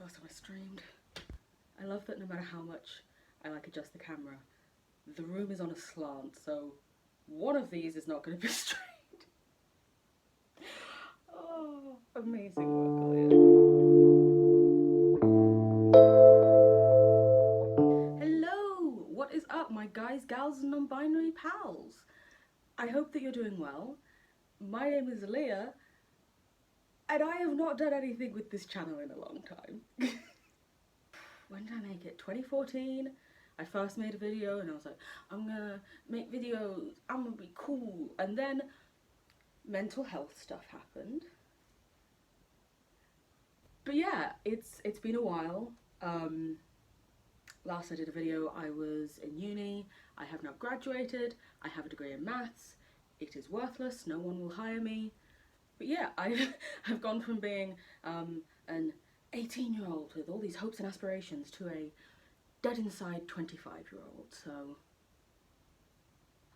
last time I streamed. I love that no matter how much I like adjust the camera, the room is on a slant, so one of these is not going to be straight. Oh, amazing work, Aaliyah. Hello! What is up, my guys, gals, and non-binary pals? I hope that you're doing well. My name is Aaliyah, and I have not done anything with this channel in a long time. When did I make it? 2014? I first made a video and I was like, I'm gonna make videos, I'm gonna be cool. And then mental health stuff happened. But yeah, it's been a while. Last I did a video, I was in uni. I have now graduated. I have a degree in maths. It is worthless, no one will hire me. But yeah, I've gone from being an 18-year-old with all these hopes and aspirations to a dead inside 25-year-old, so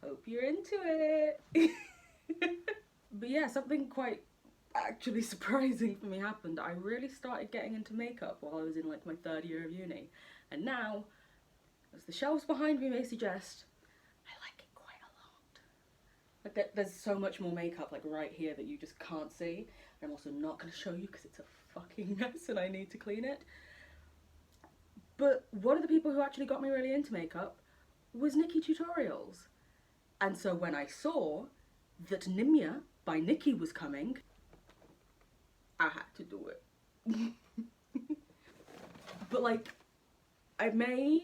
hope you're into it. But yeah, something quite actually surprising for me happened. I really started getting into makeup while I was in like my 3rd year of uni, and now, as the shelves behind me may suggest, I like it quite a lot. Like there's so much more makeup like right here that you just can't see. I'm also not going to show you because it's a fucking mess and I need to clean it. But one of the people who actually got me really into makeup was Nikki Tutorials. And so when I saw that Nimya by Nikki was coming, I had to do it. But like, I may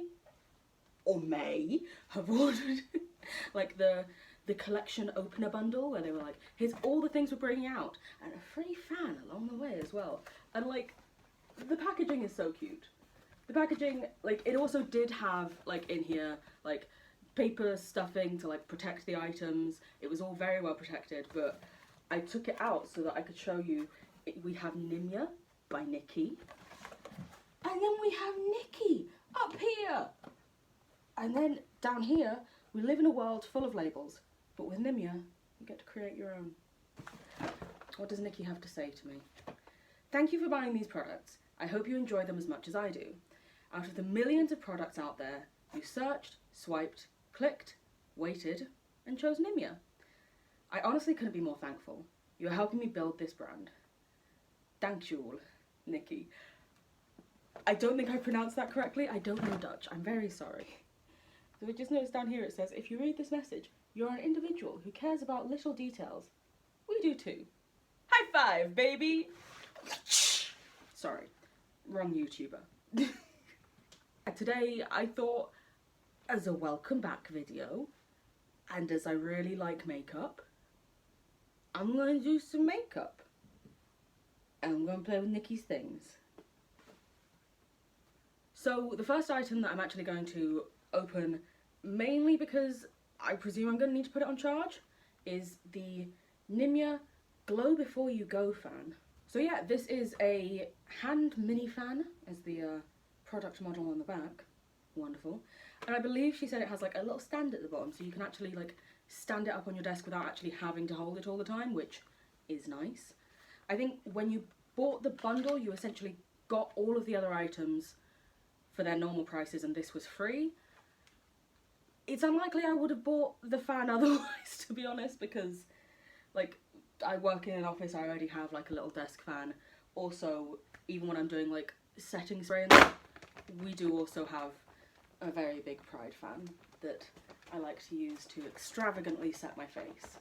have ordered like the collection opener bundle where they were like, here's all the things we're bringing out and a free fan along the way as well. And like, the packaging is so cute. The packaging, like, it also did have like in here like paper stuffing to like protect the items. It was all very well protected, but I took it out so that I could show you. We have Nimya by Nikki, and then we have Nikki up here, and then down here we live in a world full of labels, but with Nimya you get to create your own. What does Nikki have to say to me? Thank you for buying these products. I hope you enjoy them as much as I do. Out of the millions of products out there, you searched, swiped, clicked, waited, and chose Nimya. I honestly couldn't be more thankful. You're helping me build this brand. Thank you all, Nikki. I don't think I pronounced that correctly. I don't know Dutch. I'm very sorry. So I just noticed down here it says, if you read this message, you're an individual who cares about little details. We do too. High five, baby! Sorry, wrong YouTuber. Today I thought, as a welcome back video, and as I really like makeup, I'm going to do some makeup. And I'm going to play with Nikki's things. So the first item that I'm actually going to open, mainly because I presume I'm going to need to put it on charge, is the Nimya Glow Before You Go fan. So yeah, this is a hand mini fan, as the product model on the back. Wonderful. And I believe she said it has like a little stand at the bottom, so you can actually like stand it up on your desk without actually having to hold it all the time, which is nice. I think when you bought the bundle, you essentially got all of the other items for their normal prices and this was free. It's unlikely I would have bought the fan otherwise, to be honest, because like I work in an office, I already have like a little desk fan. Also, even when I'm doing like setting spray and that, we do also have a very big Pride fan that I like to use to extravagantly set my face.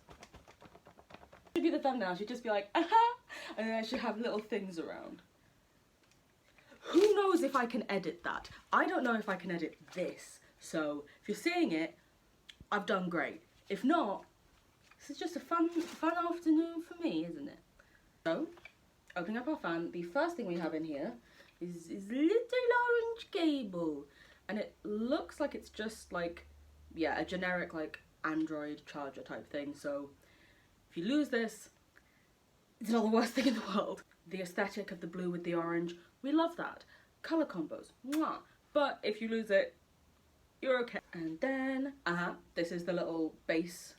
Should be the thumbnail, she'd just be like, aha! And then I should have little things around. Who knows if I can edit that? I don't know if I can edit this. So if you're seeing it, I've done great. If not, this is just a fun afternoon for me, isn't it? So, opening up our fan, the first thing we have in here is little orange cable. And it looks like it's just like, yeah, a generic like Android charger type thing. So if you lose this, it's not the worst thing in the world. The aesthetic of the blue with the orange, we love that. Colour combos, mwah. But if you lose it, you're okay. And then, this is the little base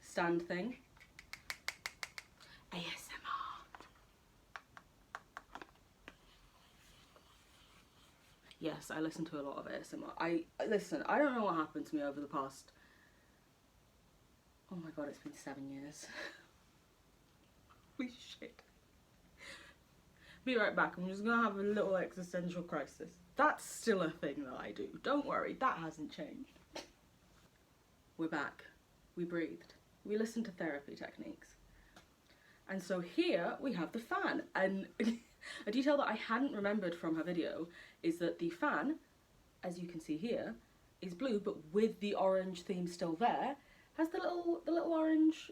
stand thing. ASMR. yes, I listen to a lot of ASMR. Listen, I don't know what happened to me over the past, oh my god, it's been 7 years. Holy shit. Be right back, I'm just gonna have a little existential crisis. That's still a thing that I do. Don't worry, that hasn't changed. We're back. We breathed. We listened to therapy techniques. And so here we have the fan. And a detail that I hadn't remembered from her video is that the fan, as you can see here, is blue, but with the orange theme still there, has the little orange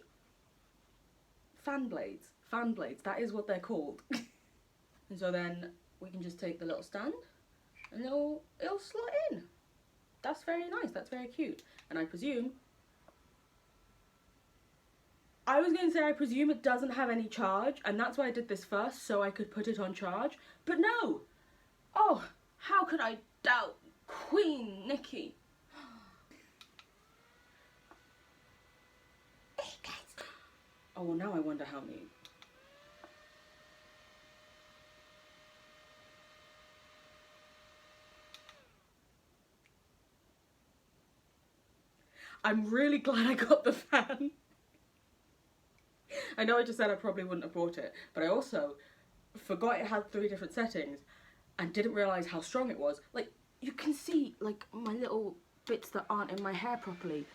fan blades. Fan blades, that is what they're called. And so then we can just take the little stand and it'll slot in. That's very nice, that's very cute. And I presume, I was going to say I presume it doesn't have any charge, and that's why I did this first, so I could put it on charge, but no! Oh, how could I doubt Queen Nikki? Oh, well now I wonder how many. I'm really glad I got the fan. I know I just said I probably wouldn't have bought it, but I also forgot it had 3 different settings and didn't realise how strong it was. Like, you can see, like, my little bits that aren't in my hair properly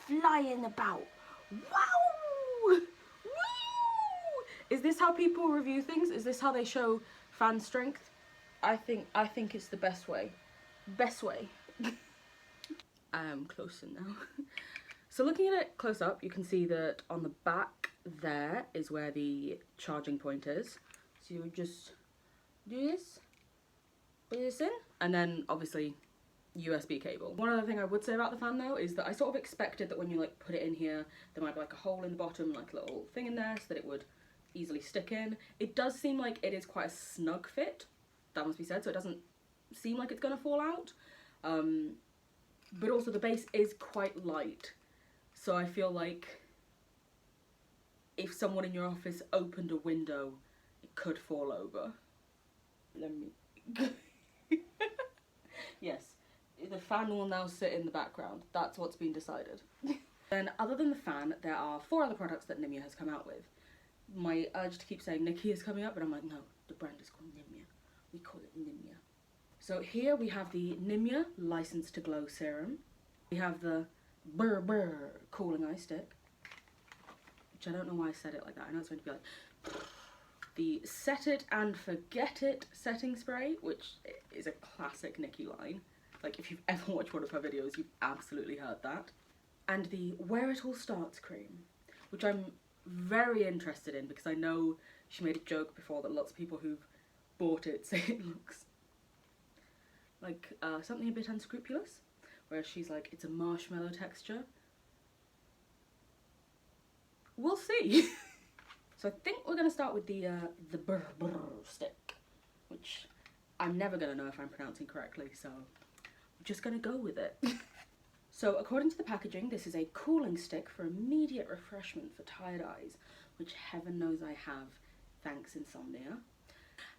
flying about. Wow! Woo! Is this how people review things? Is this how they show fan strength? I think it's the best way. Best way. I am closer now. So looking at it close up, you can see that on the back there is where the charging point is. So you would just do this, put this in, and then obviously USB cable. One other thing I would say about the fan though is that I sort of expected that when you like put it in here, there might be like a hole in the bottom, like a little thing in there so that it would easily stick in. It does seem like it is quite a snug fit, that must be said, so it doesn't seem like it's gonna fall out. But also the base is quite light. So I feel like if someone in your office opened a window, it could fall over. Let me... Yes, the fan will now sit in the background. That's what's been decided. Then other than the fan, there are 4 other products that Nimya has come out with. My urge to keep saying Nikki is coming up, but I'm like, no, the brand is called Nimya. We call it Nimya. So here we have the Nimya License to Glow Serum. We have the Brr Brr Cooling Eye Stick, which I don't know why I said it like that. I know it's meant to be like the Set It and Forget It setting spray, which is a classic Nikki line. Like if you've ever watched one of her videos, you've absolutely heard that. And the Where It All Starts cream, which I'm very interested in because I know she made a joke before that lots of people who've bought it say it looks like something a bit unscrupulous, where she's like, it's a marshmallow texture. We'll see. So I think we're gonna start with the Brr Brr stick, which I'm never gonna know if I'm pronouncing correctly, so I'm just gonna go with it. So according to the packaging, this is a cooling stick for immediate refreshment for tired eyes, which heaven knows I have, thanks insomnia.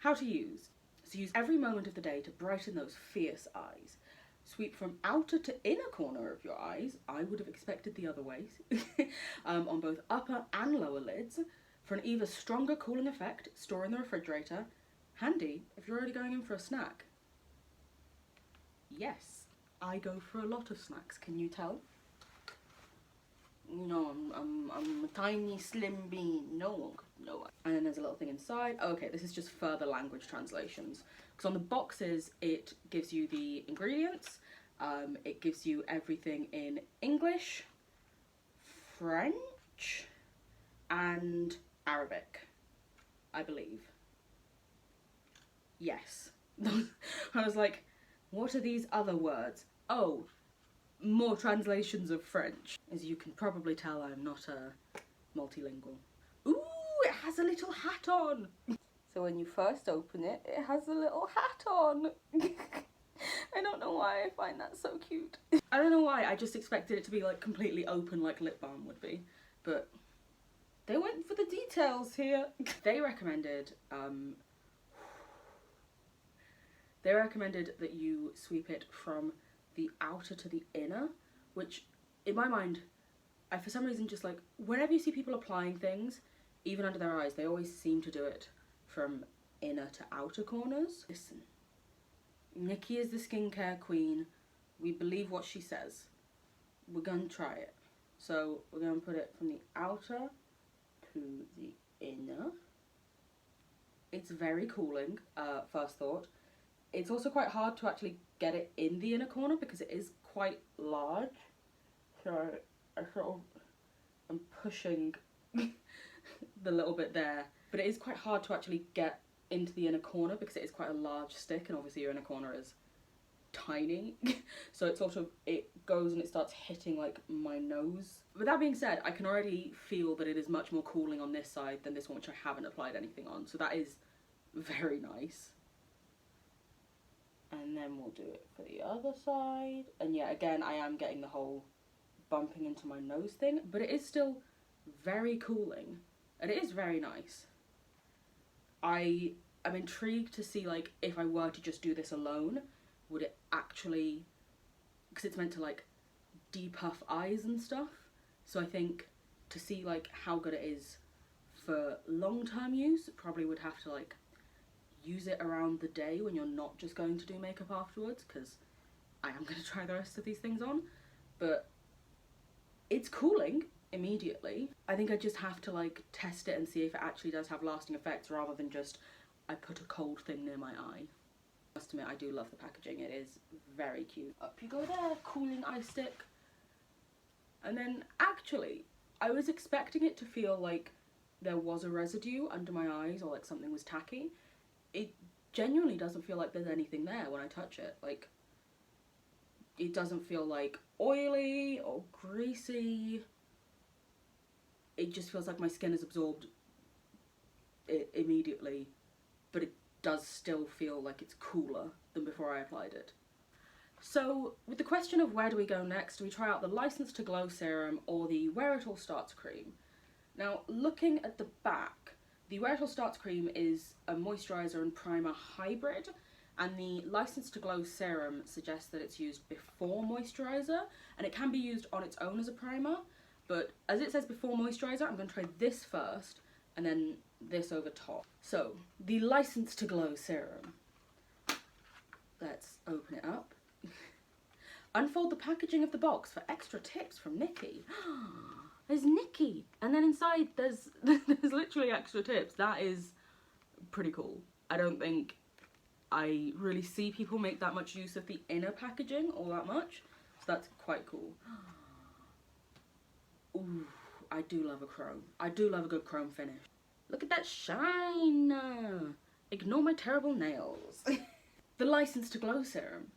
How to use. So use every moment of the day to brighten those fierce eyes. Sweep from outer to inner corner of your eyes, I would have expected the other way, on both upper and lower lids. For an even stronger cooling effect, store in the refrigerator. Handy if you're already going in for a snack. Yes, I go for a lot of snacks, can you tell? No, I'm a tiny slim bean. No one could know. And then there's a little thing inside. Oh, okay, this is just further language translations. Because on the boxes, it gives you the ingredients. It gives you everything in English, French, and Arabic, I believe. Yes. I was like, what are these other words? Oh, more translations of French. As you can probably tell, I'm not multilingual. Ooh, it has a little hat on. So when you first open it, it has a little hat on. I don't know why I find that so cute. I don't know why, I just expected it to be like completely open like lip balm would be, but they went for the details here. They recommended They recommended that you sweep it from the outer to the inner, which in my mind, I for some reason just like, whenever you see people applying things, even under their eyes, they always seem to do it from inner to outer corners. Listen, Nikki is the skincare queen. We believe what she says. We're gonna try it. So we're gonna put it from the outer to the inner. It's very cooling, first thought. It's also quite hard to actually get it in the inner corner because it is quite large. So I sort of am pushing the little bit there. But it is quite hard to actually get into the inner corner because it is quite a large stick, and obviously your inner corner is tiny. So it sort of, it goes and it starts hitting like my nose. With that being said, I can already feel that it is much more cooling on this side than this one, which I haven't applied anything on. So that is very nice. And then we'll do it for the other side. And yeah, again, I am getting the whole bumping into my nose thing, but it is still very cooling and it is very nice. I am intrigued to see like if I were to just do this alone, would it actually, because it's meant to like depuff eyes and stuff, so I think to see like how good it is for long-term use, probably would have to like use it around the day when you're not just going to do makeup afterwards, because I am going to try the rest of these things on. But it's cooling immediately. I think I just have to like test it and see if it actually does have lasting effects, rather than just I put a cold thing near my eye. I must admit, I do love the packaging. It is very cute. Up you go there, cooling eye stick. And then actually, I was expecting it to feel like there was a residue under my eyes or like something was tacky. It genuinely doesn't feel like there's anything there when I touch it. Like, it doesn't feel like oily or greasy. It just feels like my skin has absorbed it immediately, but it does still feel like it's cooler than before I applied it. So with the question of where do we go next, do we try out the License to Glow serum or the Where It All Starts cream? Now, looking at the back, the Where It All Starts cream is a moisturiser and primer hybrid, and the License to Glow serum suggests that it's used before moisturiser, and it can be used on its own as a primer, but as it says before moisturiser, I'm going to try this first and then this over top. So, the License to Glow serum. Let's open it up. Unfold the packaging of the box for extra tips from Nikki. There's Nikki, and then inside there's literally extra tips. That is pretty cool. I don't think I really see people make that much use of the inner packaging all that much, so that's quite cool. Ooh, I do love a chrome. I do love a good chrome finish. Look at that shine! Ignore my terrible nails. The License to Glow serum.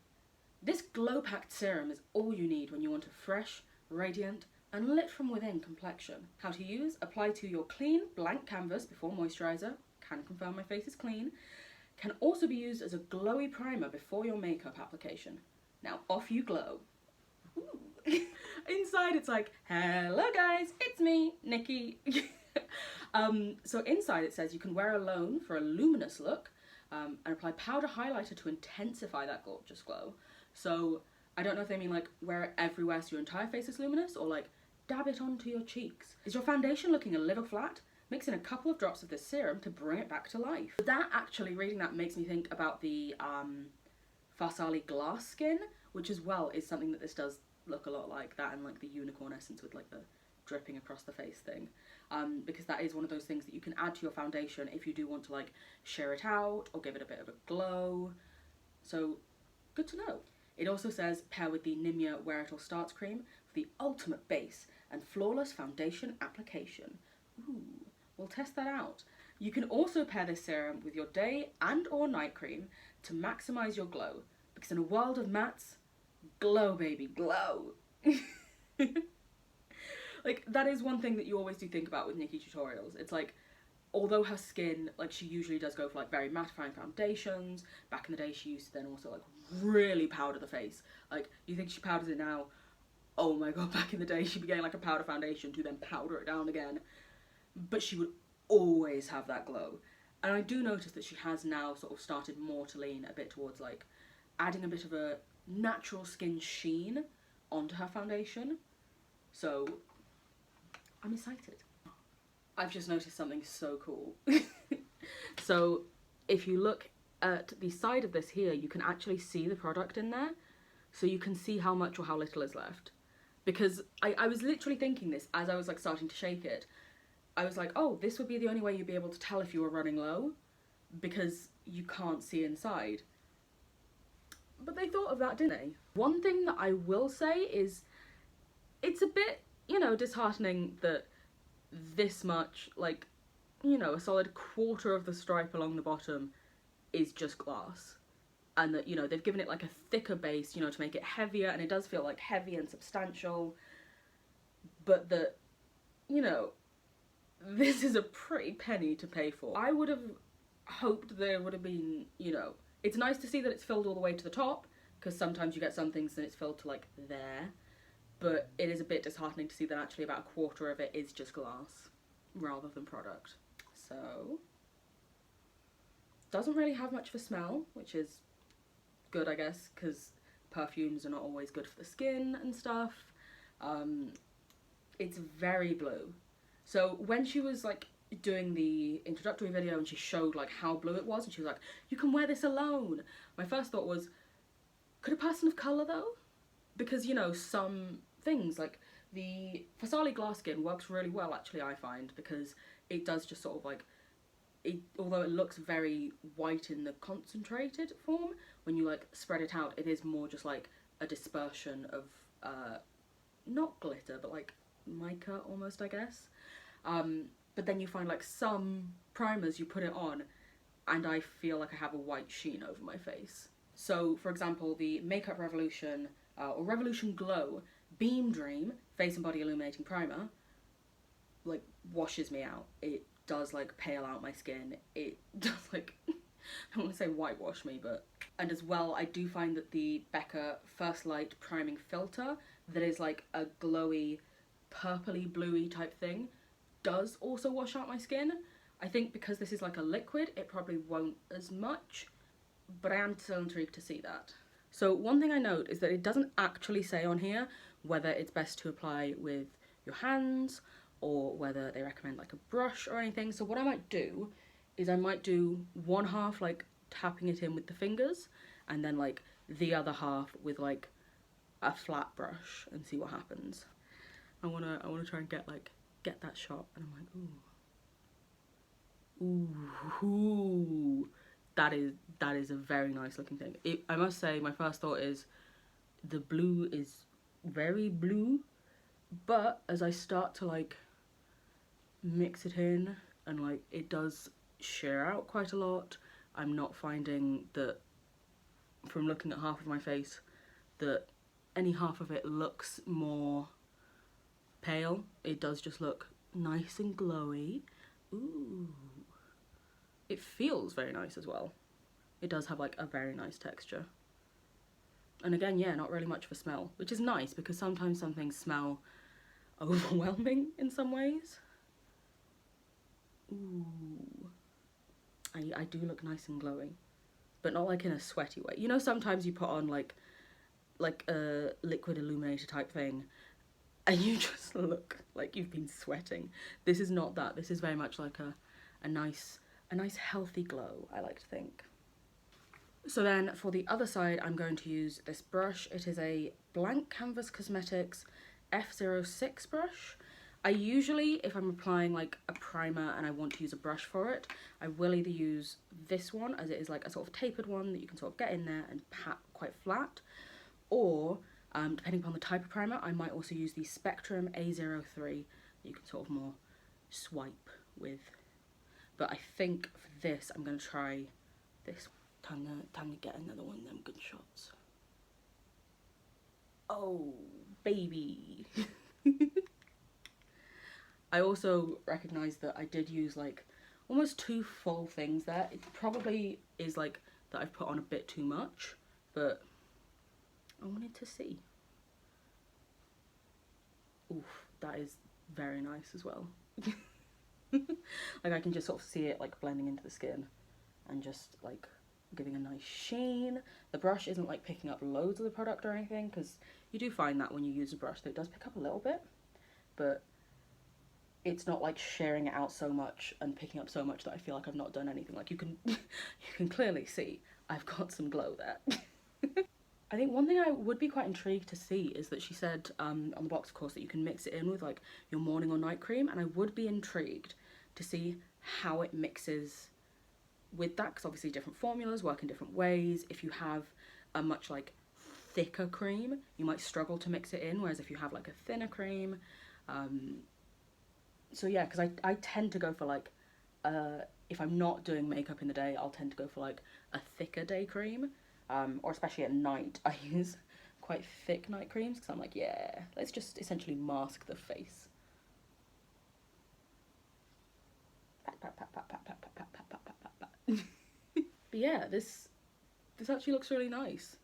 This glow-packed serum is all you need when you want a fresh, radiant, and lit from within complexion. How to use: apply to your clean, blank canvas before moisturiser. Can confirm my face is clean. Can also be used as a glowy primer before your makeup application. Now off you glow. Ooh. Inside it's like, hello guys, it's me, Nikki. So inside it says you can wear alone for a luminous look, and apply powder highlighter to intensify that gorgeous glow. So I don't know if they mean like wear it everywhere so your entire face is luminous, or like dab it onto your cheeks. Is your foundation looking a little flat? Mix in a couple of drops of this serum to bring it back to life. That actually, reading that makes me think about the Farsali glass skin, which as well is something that this does look a lot like that, and like the unicorn essence with like the dripping across the face thing, because that is one of those things that you can add to your foundation if you do want to like sheer it out or give it a bit of a glow. So good to know. It also says pair with the Nimya Where It All Starts cream for the ultimate base and flawless foundation application. Ooh, we'll test that out. You can also pair this serum with your day and or night cream to maximise your glow, because in a world of mattes, glow baby, glow. Like, that is one thing that you always do think about with Nikki tutorials. It's like, although her skin, like, she usually does go for like very mattifying foundations. Back in the day she used to then also like really powder the face. Like, you think she powders it now, oh my god, back in the day she'd be getting like a powder foundation to then powder it down again. But she would always have that glow. And I do notice that she has now sort of started more to lean a bit towards like adding a bit of a natural skin sheen onto her foundation. So I'm excited. I've just noticed something so cool. So if you look at the side of this here, you can actually see the product in there. So you can see how much or how little is left. Because I was literally thinking this as I was like starting to shake it. I was like, oh, this would be the only way you'd be able to tell if you were running low, because you can't see inside. But they thought of that, didn't they? One thing that I will say is it's a bit, you know, disheartening that this much, like, you know, a solid quarter of the stripe along the bottom is just glass. And that, you know, they've given it like a thicker base, you know, to make it heavier, and it does feel like heavy and substantial. But that, you know, this is a pretty penny to pay for. I would have hoped there would have been, you know, it's nice to see that it's filled all the way to the top, because sometimes you get some things that it's filled to like there, but it is a bit disheartening to see that actually about a quarter of it is just glass rather than product. So, doesn't really have much of a smell, which is good, I guess, because perfumes are not always good for the skin and stuff. It's very blue. So when she was like doing the introductory video and she showed like how blue it was, and she was like, you can wear this alone, my first thought was, could a person of colour though? Because, you know, some things like the Farsali glass skin works really well actually, I find, because it does just sort of like, although it looks very white in the concentrated form, when you like spread it out, it is more just like a dispersion of not glitter but like mica almost, I guess. But then you find like some primers, you put it on and I feel like I have a white sheen over my face. So for example, the Makeup Revolution or Revolution Glow Beam Dream Face and Body Illuminating Primer like washes me out. It does like pale out my skin. It does like, I don't want to say whitewash me, but... And as well, I do find that the Becca First Light Priming Filter that is like a glowy, purpley, bluey type thing does also wash out my skin. I think because this is like a liquid, it probably won't as much, but I am still intrigued to see that. So one thing I note is that it doesn't actually say on here whether it's best to apply with your hands or whether they recommend like a brush or anything. So what I might do is I might do one half like tapping it in with the fingers and then like the other half with like a flat brush and see what happens. I wanna try and get that shot, and I'm like, ooh, that is a very nice looking thing. I must say, my first thought is the blue is very blue, but as I start to like mix it in and like it does sheer out quite a lot, I'm not finding that from looking at half of my face that any half of it looks more pale. It does just look nice and glowy. Ooh. It feels very nice as well. It does have like a very nice texture. And again, yeah, not really much of a smell, which is nice because sometimes some things smell overwhelming in some ways. Ooh. I do look nice and glowing, but not like in a sweaty way. You know, sometimes you put on like a liquid illuminator type thing and you just look like you've been sweating. This is not that. This is very much like a nice healthy glow, I like to think. So then for the other side, I'm going to use this brush. It is a Blank Canvas Cosmetics F06 brush. I usually, if I'm applying like a primer and I want to use a brush for it, I will either use this one, as it is like a sort of tapered one that you can sort of get in there and pat quite flat, or depending upon the type of primer, I might also use the Spectrum A03 that you can sort of more swipe with. But I think for this, I'm going to try this. Time to get another one of them good shots. Oh, baby. I also recognise that I did use like almost 2 full things there. It probably is like that I've put on a bit too much, but I wanted to see. Oof, that is very nice as well. Like I can just sort of see it like blending into the skin and just like giving a nice sheen. The brush isn't like picking up loads of the product or anything, because you do find that when you use a brush that it does pick up a little bit, but it's not like sharing it out so much and picking up so much that I feel like I've not done anything. Like you can you can clearly see I've got some glow there. I think one thing I would be quite intrigued to see is that she said on the box, of course, that you can mix it in with like your morning or night cream, and I would be intrigued to see how it mixes with that, because obviously different formulas work in different ways. If you have a much like thicker cream, you might struggle to mix it in, whereas if you have like a thinner cream, so yeah, because I tend to go for like, if I'm not doing makeup in the day, I'll tend to go for like a thicker day cream, or especially at night, I use quite thick night creams, because I'm like, yeah, let's just essentially mask the face. But yeah, this actually looks really nice.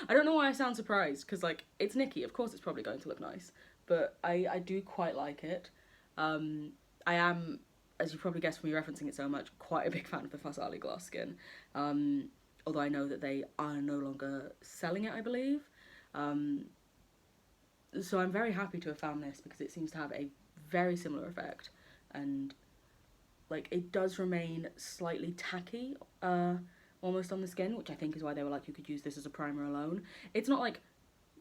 I don't know why I sound surprised, because like, it's Nikki, of course it's probably going to look nice, but I do quite like it. I am, as you probably guessed from me referencing it so much, quite a big fan of the Hexadz Gloss skin, although I know that they are no longer selling it, I believe. So I'm very happy to have found this, because it seems to have a very similar effect, and like it does remain slightly tacky, almost on the skin, which I think is why they were like, you could use this as a primer alone. It's not like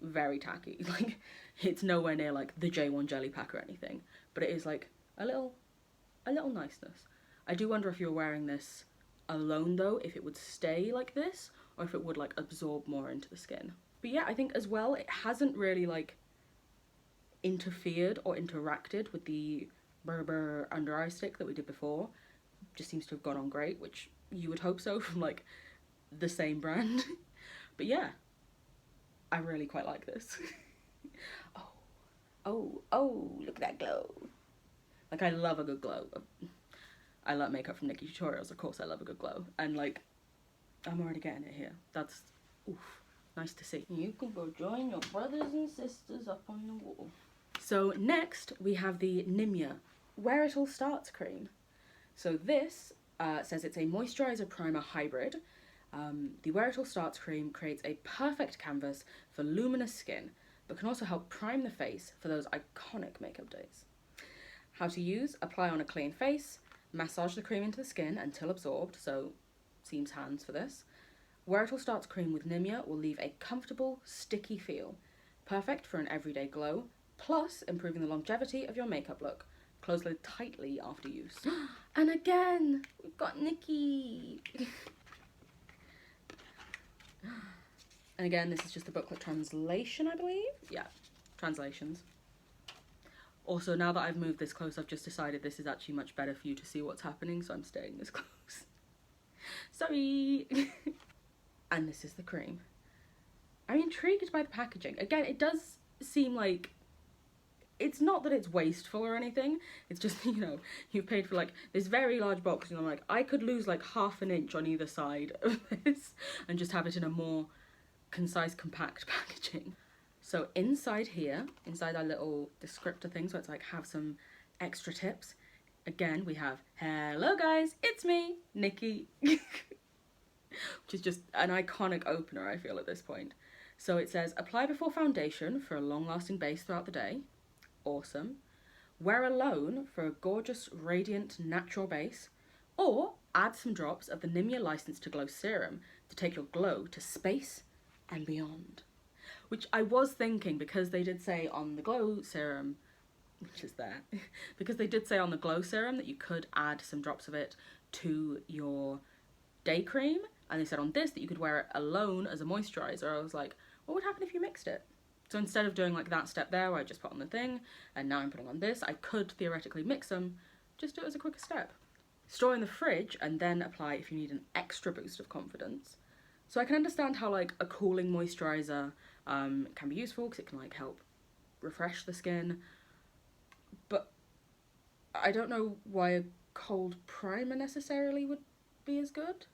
very tacky, like it's nowhere near like the J1 jelly pack or anything, but it is like a little niceness. I do wonder if you're wearing this alone though, if it would stay like this, or if it would like absorb more into the skin. But yeah, I think as well, it hasn't really like interfered or interacted with the Berber under eye stick that we did before. Just seems to have gone on great, which you would hope so from like the same brand. But yeah, I really quite like this. oh, look at that glow. Like, I love a good glow. I love makeup from Nikki Tutorials, of course I love a good glow. And like, I'm already getting it here. That's, oof, nice to see. You can go join your brothers and sisters up on the wall. So next, we have the Nimya Where It All Starts cream. So this says it's a moisturizer primer hybrid. The Where It All Starts cream creates a perfect canvas for luminous skin, but can also help prime the face for those iconic makeup days. How to use: apply on a clean face, massage the cream into the skin until absorbed, so seems hands for this. Where It All Starts cream with Nimya will leave a comfortable, sticky feel, perfect for an everyday glow, plus improving the longevity of your makeup look. Close lid tightly after use. And again, we've got Nikki. And again, this is just the booklet translation, I believe. Yeah, translations. Also, now that I've moved this close, I've just decided this is actually much better for you to see what's happening, so I'm staying this close. Sorry. And this is the cream. I'm intrigued by the packaging. Again, it does seem like, it's not that it's wasteful or anything, it's just, you know, you've paid for like this very large box, and I'm like, I could lose like half an inch on either side of this and just have it in a more concise, compact packaging. So inside here, inside our little descriptor thing, so it's like have some extra tips, again we have, hello guys, it's me, Nikki. Which is just an iconic opener, I feel, at this point. So it says, apply before foundation for a long-lasting base throughout the day. Awesome. Wear alone for a gorgeous, radiant, natural base. Or add some drops of the Nimya License to Glow Serum to take your glow to space and beyond. Which I was thinking, because they did say on the Glow Serum, which is there, because they did say on the Glow Serum that you could add some drops of it to your day cream, and they said on this that you could wear it alone as a moisturizer. I was like, what would happen if you mixed it? So instead of doing like that step there where I just put on the thing and now I'm putting on this, I could theoretically mix them, just do it as a quicker step. Store in the fridge and then apply if you need an extra boost of confidence. So I can understand how like a cooling moisturizer can be useful, because it can like help refresh the skin, but I don't know why a cold primer necessarily would be as good.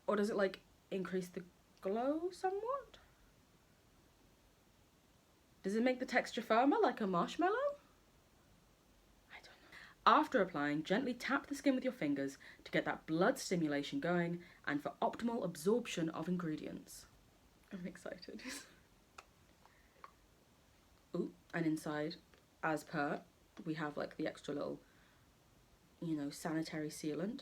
Or does it like increase the glow somewhat? Does it make the texture firmer like a marshmallow? I don't After applying, gently tap the skin with your fingers to get that blood stimulation going and for optimal absorption of ingredients. I'm excited. Ooh, and inside, as per, we have like the extra little, you know, sanitary sealant.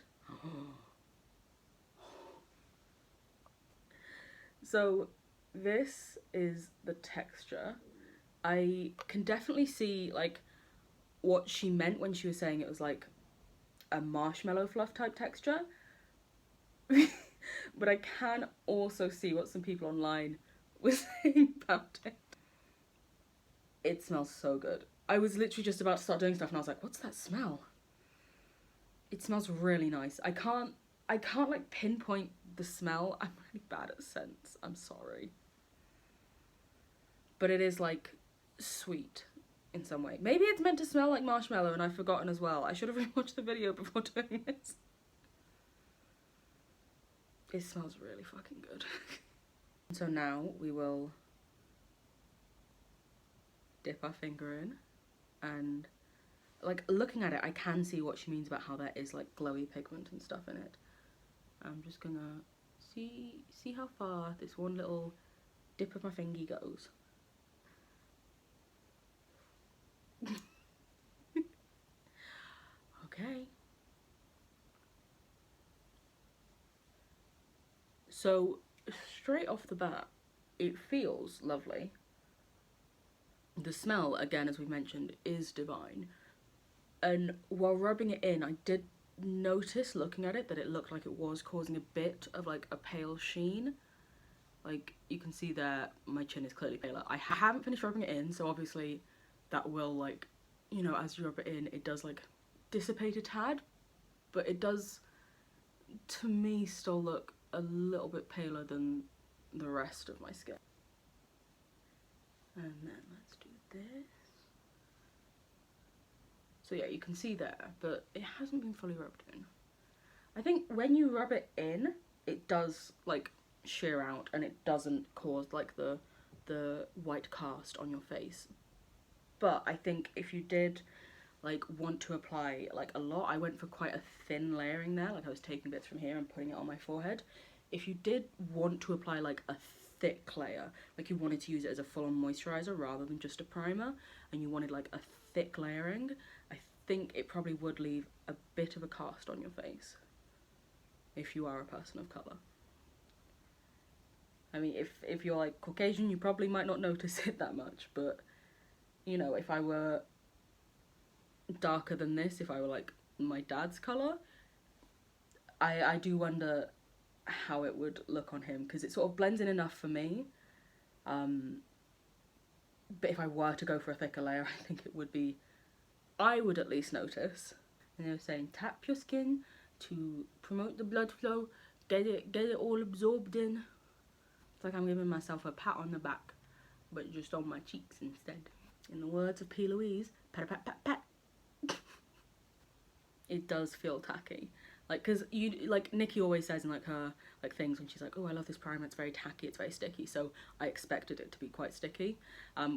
So this is the texture. I can definitely see like what she meant when she was saying it was like a marshmallow fluff type texture. But I can also see what some people online were saying about it. It smells so good. I was literally just about to start doing stuff and I was like, what's that smell? It smells really nice. I can't like pinpoint the smell. I'm really bad at scents. I'm sorry. But it is like sweet in some way. Maybe it's meant to smell like marshmallow and I've forgotten as well. I should have rewatched the video before doing this. It smells really fucking good. So now we will dip our finger in, and like looking at it I can see what she means about how there is like glowy pigment and stuff in it. I'm just gonna see how far this one little dip of my fingy goes. Okay. So straight off the bat, it feels lovely. The smell, again, as we mentioned, is divine. And while rubbing it in, I did notice looking at it that it looked like it was causing a bit of like a pale sheen. Like you can see there, my chin is clearly paler. I haven't finished rubbing it in, so obviously that will like, you know, as you rub it in, it does like dissipate a tad, but it does, to me, still look a little bit paler than the rest of my skin. And then let's do this. So yeah, you can see there, but it hasn't been fully rubbed in. I think when you rub it in, it does like sheer out and it doesn't cause like the white cast on your face. But I think if you did like want to apply like a lot, I went for quite a thin layering there, like I was taking bits from here and putting it on my forehead. If you did want to apply like a thick layer, like you wanted to use it as a full-on moisturizer rather than just a primer, and you wanted like a thick layering, I think it probably would leave a bit of a cast on your face if you are a person of colour. I mean, if you're like Caucasian, you probably might not notice it that much, but you know, if I were darker than this, if I were like my dad's colour, I do wonder how it would look on him, because it sort of blends in enough for me, but if I were to go for a thicker layer, I think it would be, I would at least notice. And they were saying tap your skin to promote the blood flow, get it all absorbed in. It's like I'm giving myself a pat on the back, but just on my cheeks instead. In the words of P.Louise, pat pat pat pat. It does feel tacky. Like, because you, like, Nikki always says in, like, her, like, things when she's like, oh, I love this primer, it's very tacky, it's very sticky, so I expected it to be quite sticky,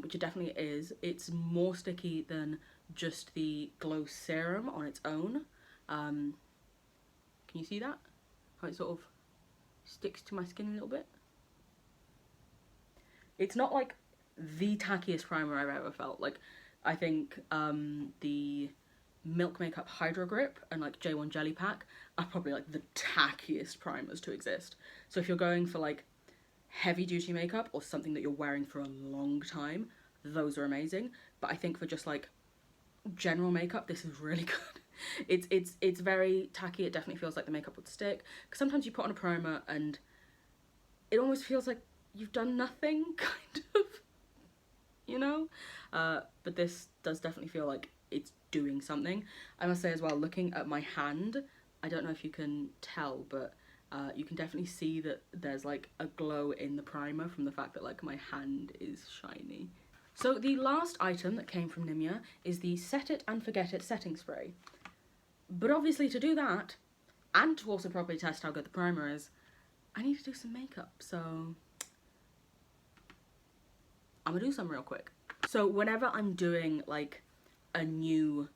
which it definitely is. It's more sticky than just the Glow Serum on its own. Can you see that? How it sort of sticks to my skin a little bit? It's not, like, the tackiest primer I've ever felt. Like, I think, the Milk Makeup Hydro Grip and like J1 Jelly Pack are probably like the tackiest primers to exist. So if you're going for like heavy duty makeup or something that you're wearing for a long time, those are amazing. But I think for just like general makeup, this is really good. It's very tacky. It definitely feels like the makeup would stick, because sometimes you put on a primer and it almost feels like you've done nothing, kind of, you know? But this does definitely feel like it's doing something. I must say as well, looking at my hand, I don't know if you can tell, but you can definitely see that there's like a glow in the primer from the fact that like my hand is shiny. So the last item that came from Nimya is the Set It and Forget It setting spray. But obviously to do that, and to also properly test how good the primer is, I need to do some makeup, so I'm gonna do some real quick. So whenever I'm doing like a new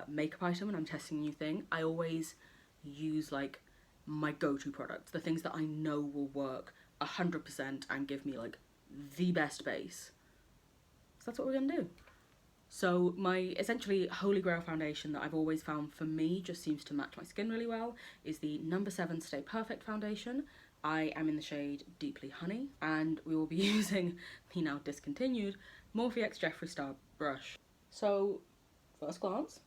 makeup item and I'm testing a new thing, I always use like my go-to products, the things that I know will work 100% and give me like the best base. So that's what we're gonna do. So my essentially holy grail foundation that I've always found for me just seems to match my skin really well is the No. 7 Stay Perfect foundation. I am in the shade Deeply Honey, and we will be using the now discontinued Morphe X Jeffree Star brush. So first glance,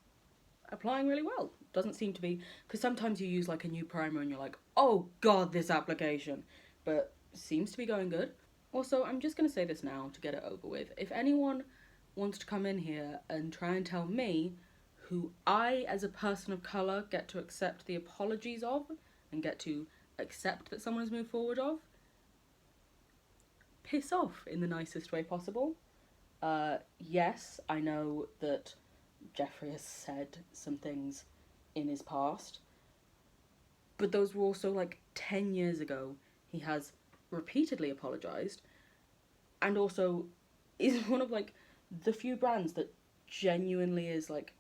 applying really well. Doesn't seem to be, because sometimes you use like a new primer and you're like, oh god, this application, but seems to be going good. Also, I'm just gonna say this now to get it over with. If anyone wants to come in here and try and tell me who I, as a person of colour, get to accept the apologies of and get to accept that someone has moved forward of, piss off in the nicest way possible. Yes, I know that Jeffree has said some things in his past, but those were also like 10 years ago. He has repeatedly apologised, and also is one of like the few brands that genuinely is like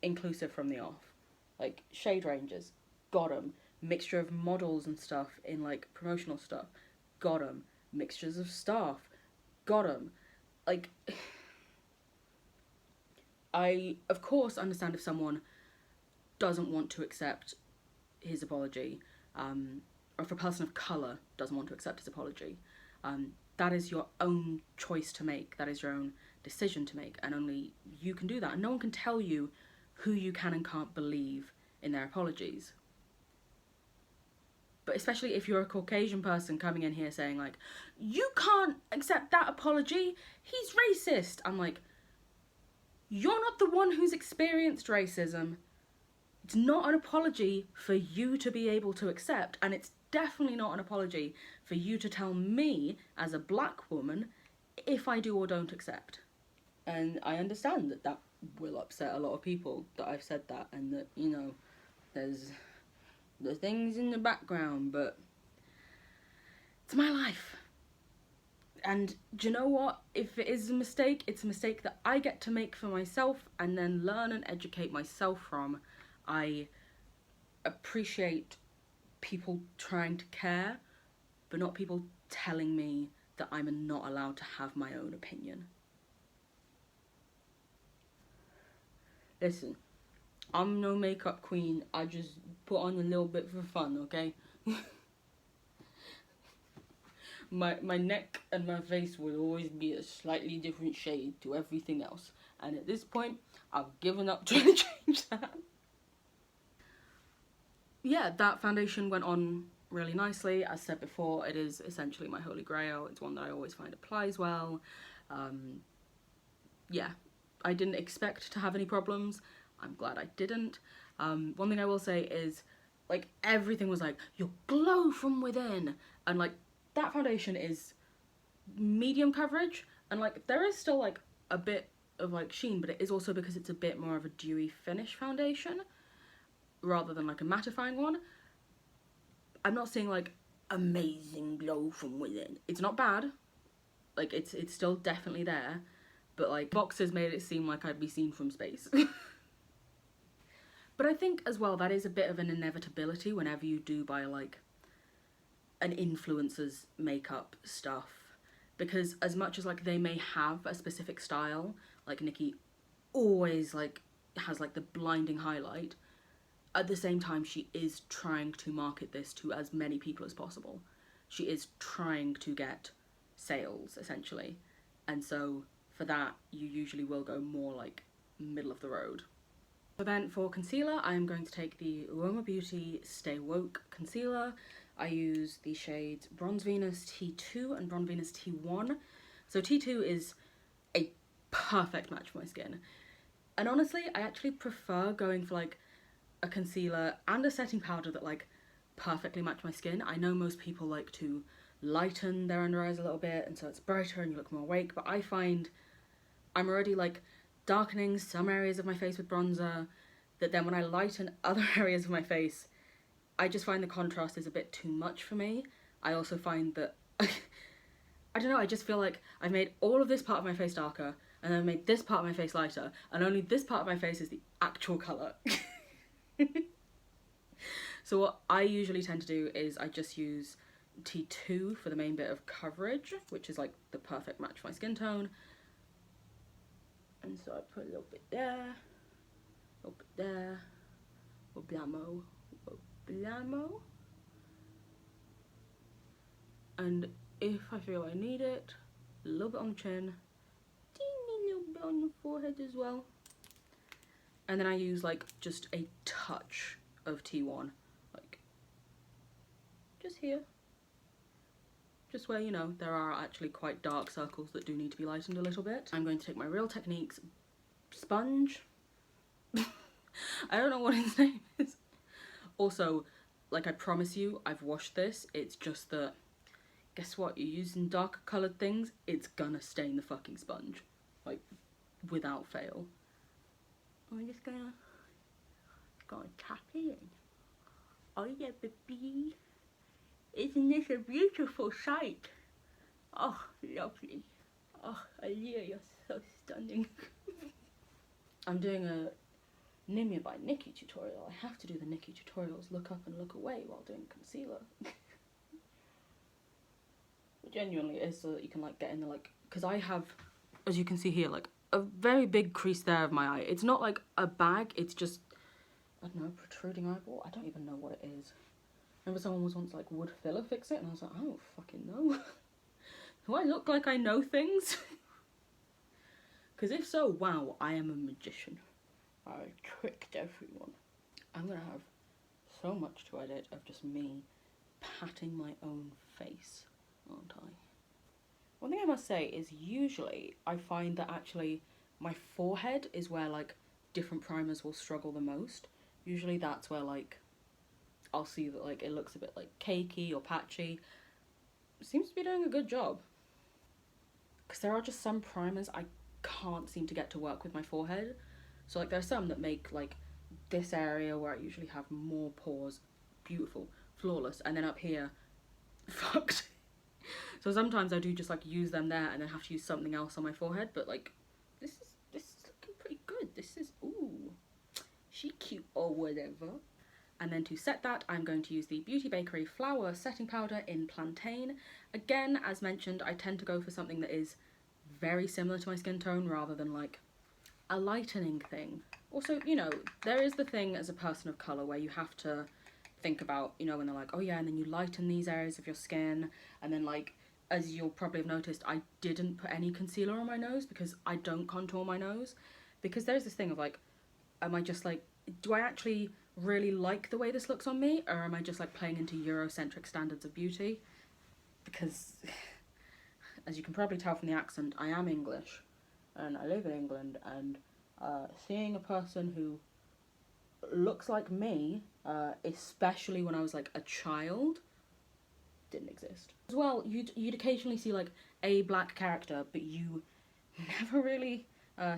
inclusive from the off. Like shade ranges, got 'em. Mixture of models and stuff in like promotional stuff, got 'em. Mixtures of staff, got 'em. Like, I of course understand if someone doesn't want to accept his apology, or if a person of colour doesn't want to accept his apology. That is your own choice to make, that is your own decision to make, and only you can do that, and no one can tell you who you can and can't believe in their apologies. But especially if you're a Caucasian person coming in here saying like, you can't accept that apology, he's racist. I'm like, you're not the one who's experienced racism. It's not an apology for you to be able to accept, and it's definitely not an apology for you to tell me as a black woman if I do or don't accept. And I understand that that will upset a lot of people that I've said that, and that, you know, there's the things in the background, but it's my life. And do you know what? If it is a mistake, it's a mistake that I get to make for myself and then learn and educate myself from. I appreciate people trying to care, but not people telling me that I'm not allowed to have my own opinion. Listen, I'm no makeup queen, I just put on a little bit for fun, okay? My neck and my face will always be a slightly different shade to everything else. And at this point, I've given up trying to change that. Yeah, that foundation went on really nicely. As said before, it is essentially my holy grail. It's one that I always find applies well. Yeah, I didn't expect to have any problems. I'm glad I didn't. One thing I will say is, like, everything was like, you'll glow from within. And, like, that foundation is medium coverage. And, like, there is still, like, a bit of, like, sheen, but it is also because it's a bit more of a dewy finish foundation rather than, like, a mattifying one. I'm not seeing, like, amazing glow from within. It's not bad. Like, it's still definitely there. But, like, boxes made it seem like I'd be seen from space. But I think, as well, that is a bit of an inevitability whenever you do buy, like, an influencer's makeup stuff. Because as much as, like, they may have a specific style, like, Nikki always, like, has, like, the blinding highlight, at the same time, she is trying to market this to as many people as possible. She is trying to get sales, essentially. And so, for that, you usually will go more, like, middle of the road. So then for concealer, I am going to take the Uoma Beauty Stay Woke Concealer. I use the shades Bronze Venus T2 and Bronze Venus T1. So T2 is a perfect match for my skin. And honestly, I actually prefer going for like a concealer and a setting powder that like perfectly match my skin. I know most people like to lighten their under eyes a little bit and so it's brighter and you look more awake, but I find I'm already like darkening some areas of my face with bronzer, that then when I lighten other areas of my face, I just find the contrast is a bit too much for me. I also find that, I don't know, I just feel like I've made all of this part of my face darker, and then made this part of my face lighter, and only this part of my face is the actual colour. So what I usually tend to do is I just use T2 for the main bit of coverage, which is like the perfect match for my skin tone. And so I put a little bit there, a little bit there, blamo, blamo. And if I feel I need it, a little bit on the chin, teeny little bit on the forehead as well. And then I use like just a touch of T1, like just here. Just where, you know, there are actually quite dark circles that do need to be lightened a little bit. I'm going to take my Real Techniques sponge. I don't know what his name is. Also, like I promise you, I've washed this. It's just that, guess what? You're using darker coloured things, it's gonna stain the fucking sponge. Like, without fail. I'm just gonna tap it in. Oh yeah, baby. Isn't this a beautiful sight? Oh, lovely. Oh, Aaliyah, you're so stunning. I'm doing a Nimya by Nikki tutorial. I have to do the Nikki tutorials, look up and look away while doing concealer. Genuinely is so that you can like get in the like, because I have, as you can see here, like a very big crease there of my eye. It's not like a bag, it's just, I don't know, protruding eyeball. I don't even know what it is. Remember someone was once like, would filler fix it? And I was like, I don't fucking know. Do I look like I know things? Because if so, wow, I am a magician. I tricked everyone. I'm gonna have so much to edit of just me patting my own face, aren't I? One thing I must say is usually I find that actually my forehead is where like different primers will struggle the most. Usually that's where like I'll see that like it looks a bit like cakey or patchy. It seems to be doing a good job. Because there are just some primers I can't seem to get to work with my forehead. So like there are some that make like this area where I usually have more pores beautiful, flawless, and then up here, fucked. So sometimes I do just like use them there and then have to use something else on my forehead, but like this is looking pretty good. This is, ooh, she cute or whatever. And then to set that, I'm going to use the Beauty Bakerie Flower Setting Powder in Plantain. Again, as mentioned, I tend to go for something that is very similar to my skin tone rather than like a lightening thing. Also, you know, there is the thing as a person of colour where you have to think about, you know, when they're like, oh yeah, and then you lighten these areas of your skin, and then like, as you'll probably have noticed, I didn't put any concealer on my nose because I don't contour my nose. Because there's this thing of like, am I just like, do I actually really like the way this looks on me, or am I just like playing into Eurocentric standards of beauty? Because as you can probably tell from the accent, I am English and I live in England, and seeing a person who looks like me, especially when I was like a child, didn't exist. As well, you'd occasionally see like a black character, but you never really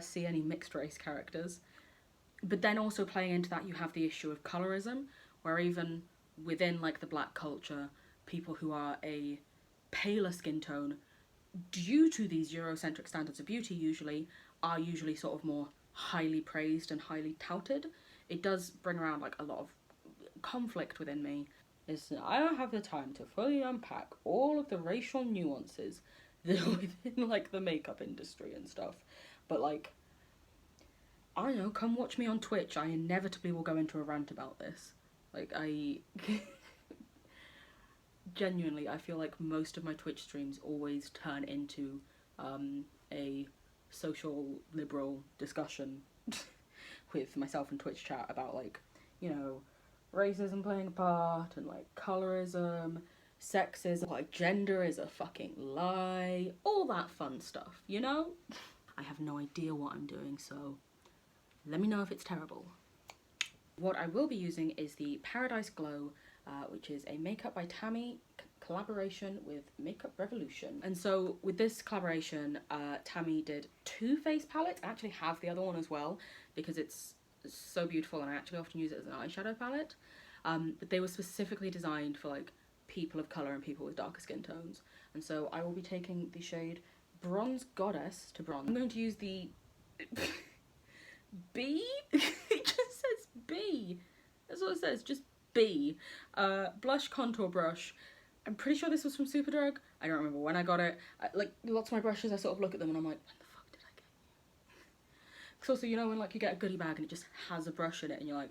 see any mixed race characters. But then also playing into that, you have the issue of colorism, where even within like the black culture, people who are a paler skin tone, due to these Eurocentric standards of beauty are usually sort of more highly praised and highly touted. It does bring around like a lot of conflict within me. I don't have the time to fully unpack all of the racial nuances that are within like the makeup industry and stuff. But like, I don't know, come watch me on Twitch. I inevitably will go into a rant about this. Like, genuinely, I feel like most of my Twitch streams always turn into a social liberal discussion with myself in Twitch chat about like, you know, racism playing a part and like colorism, sexism, like gender is a fucking lie, all that fun stuff, you know? I have no idea what I'm doing, so let me know if it's terrible. What I will be using is the Paradise Glow, which is a MakeupByTammi collaboration with Makeup Revolution. And so with this collaboration, Tammi did 2 face palettes. I actually have the other one as well because it's so beautiful and I actually often use it as an eyeshadow palette. But they were specifically designed for like people of colour and people with darker skin tones. And so I will be taking the shade Bronze Goddess to bronze. I'm going to use the B? It just says B. That's all it says, just B. Blush contour brush. I'm pretty sure this was from Superdrug. I don't remember when I got it. Like, lots of my brushes, I sort of look at them and I'm like, when the fuck did I get you? Because also, you know when like you get a goodie bag and it just has a brush in it and you're like,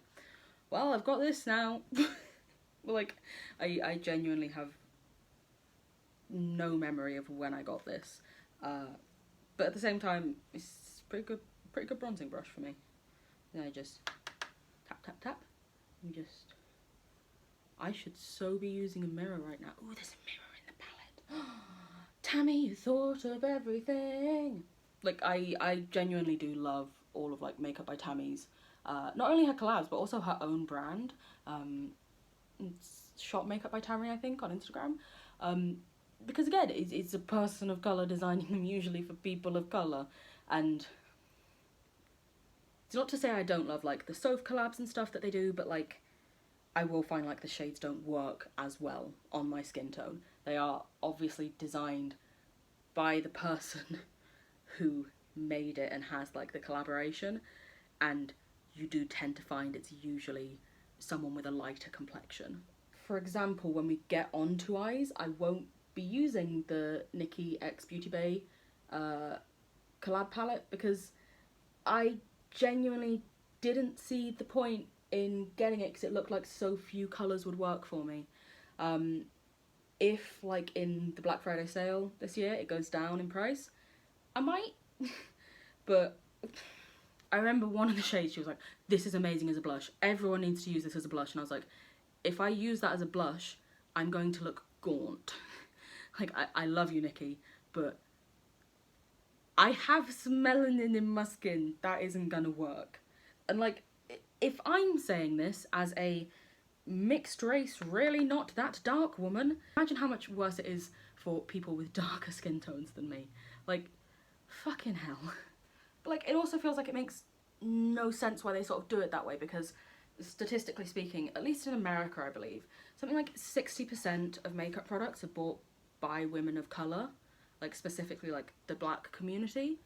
well, I've got this now. Like, I genuinely have no memory of when I got this. But at the same time, it's pretty good bronzing brush for me. Then I just tap, tap, tap, and just... I should so be using a mirror right now. Ooh, there's a mirror in the palette. Tammy, you thought of everything. Like, I genuinely do love all of, like, Makeup by Tammy's. Not only her collabs, but also her own brand. It's Shop Makeup by Tammy, I think, on Instagram. Because, again, it's a person of colour designing them usually for people of colour. And it's not to say I don't love, like, the Soph collabs and stuff that they do, but, like, I will find like the shades don't work as well on my skin tone. They are obviously designed by the person who made it and has like the collaboration, and you do tend to find it's usually someone with a lighter complexion. For example, when we get onto eyes, I won't be using the Nikki X Beauty Bay collab palette because I genuinely didn't see the point in getting it because it looked like so few colours would work for me. If, like, in the Black Friday sale this year, it goes down in price, I might. But I remember one of the shades, she was like, this is amazing as a blush. Everyone needs to use this as a blush. And I was like, if I use that as a blush, I'm going to look gaunt. Like, I love you, Nikki, but I have some melanin in my skin. That isn't gonna work. And, like, if I'm saying this as a mixed race, really not that dark woman, imagine how much worse it is for people with darker skin tones than me. Like, fucking hell. But, like, it also feels like it makes no sense why they sort of do it that way, because statistically speaking, at least in America, I believe, something like 60% of makeup products are bought by women of colour, like, specifically, like, the black community.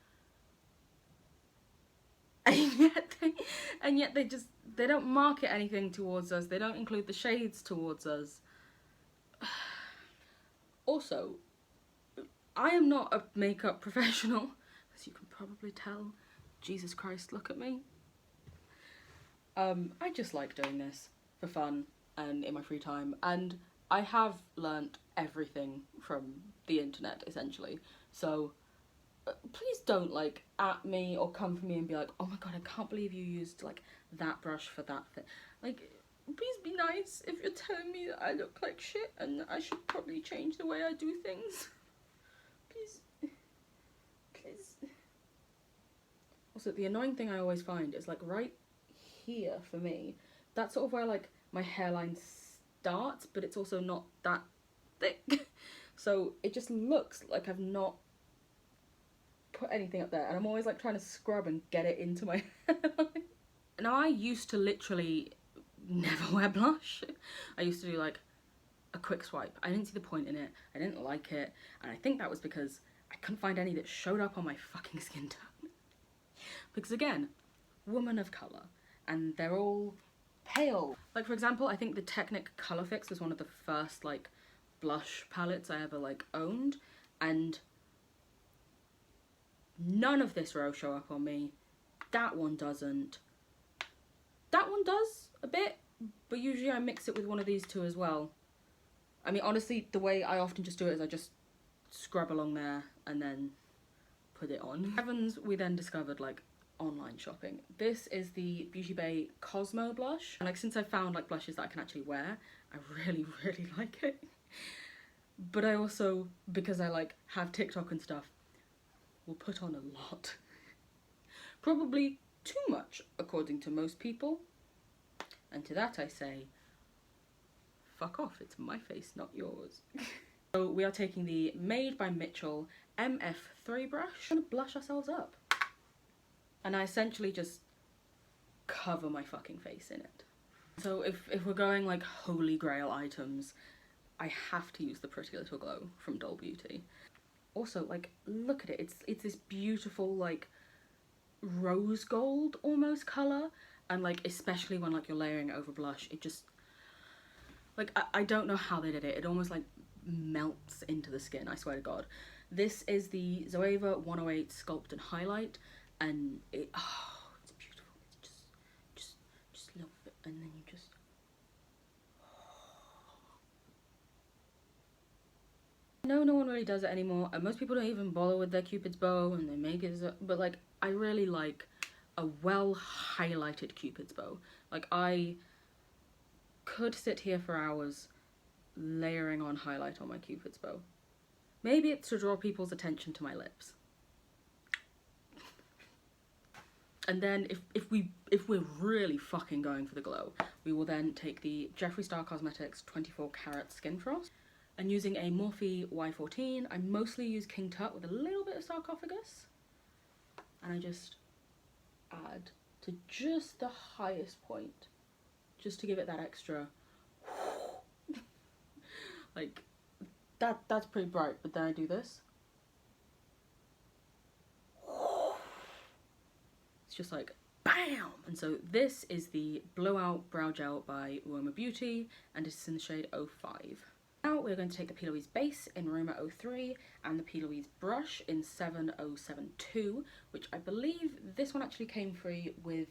And yet they don't market anything towards us. They don't include the shades towards us. Also, I am not a makeup professional, as you can probably tell. Jesus Christ, look at me. I just like doing this for fun and in my free time, and I have learnt everything from the internet, essentially. So please don't, like, at me or come for me and be like, oh my god, I can't believe you used, like, that brush for that thing. Like, please be nice if you're telling me that I look like shit and I should probably change the way I do things. Please. Please. Also, the annoying thing I always find is, like, right here for me, that's sort of where, like, my hairline starts, but it's also not that thick. So it just looks like I've not put anything up there, and I'm always like trying to scrub and get it into my hairline. Now, I used to literally never wear blush. I used to do like a quick swipe. I didn't see the point in it, I didn't like it, and I think that was because I couldn't find any that showed up on my fucking skin tone. Because again, woman of colour, and they're all pale. Like, for example, I think the Technic Colour Fix was one of the first like blush palettes I ever like owned, and none of this row show up on me. That one doesn't. That one does a bit, but usually I mix it with one of these two as well. I mean, honestly, the way I often just do it is I just scrub along there and then put it on. Heavens, we then discovered like online shopping. This is the Beauty Bay Cosmo blush, and like since I found like blushes that I can actually wear, I really like it. But I also, because I like have TikTok and stuff, will put on a lot. Probably too much, according to most people. And to that I say, fuck off, it's my face, not yours. So we are taking the Made by Mitchell MF3 brush and blush ourselves up. And I essentially just cover my fucking face in it. So if we're going like holy grail items, I have to use the Pretty Little Glow from Doll Beauty. also, like, look at it. It's this beautiful, like, rose gold almost colour. And, like, especially when, like, you're layering it over blush, it just, like, I don't know how they did it. It almost, like, melts into the skin, I swear to God. This is the Zoeva 108 Sculpt and Highlight, and it, oh, it's beautiful. It's just a little bit, and then you just, no one really does it anymore, and most people don't even bother with their Cupid's bow, and they make it, but like, I really like a well highlighted Cupid's bow. Like, I could sit here for hours layering on highlight on my Cupid's bow. Maybe it's to draw people's attention to my lips. And then if we're really fucking going for the glow, we will then take the Jeffree Star Cosmetics 24 Karat Skin Frost, and using a Morphe Y14, I mostly use King Tut with a little bit of Sarcophagus, and I just add to just the highest point, just to give it that extra, like, that's pretty bright, but then I do this. It's just like, bam! And so this is the Blowout Brow Gel by Uoma Beauty, and it's in the shade 05. Now we're going to take the P.Louise base in Rumour 03 and the P.Louise brush in 7072, which I believe this one actually came free with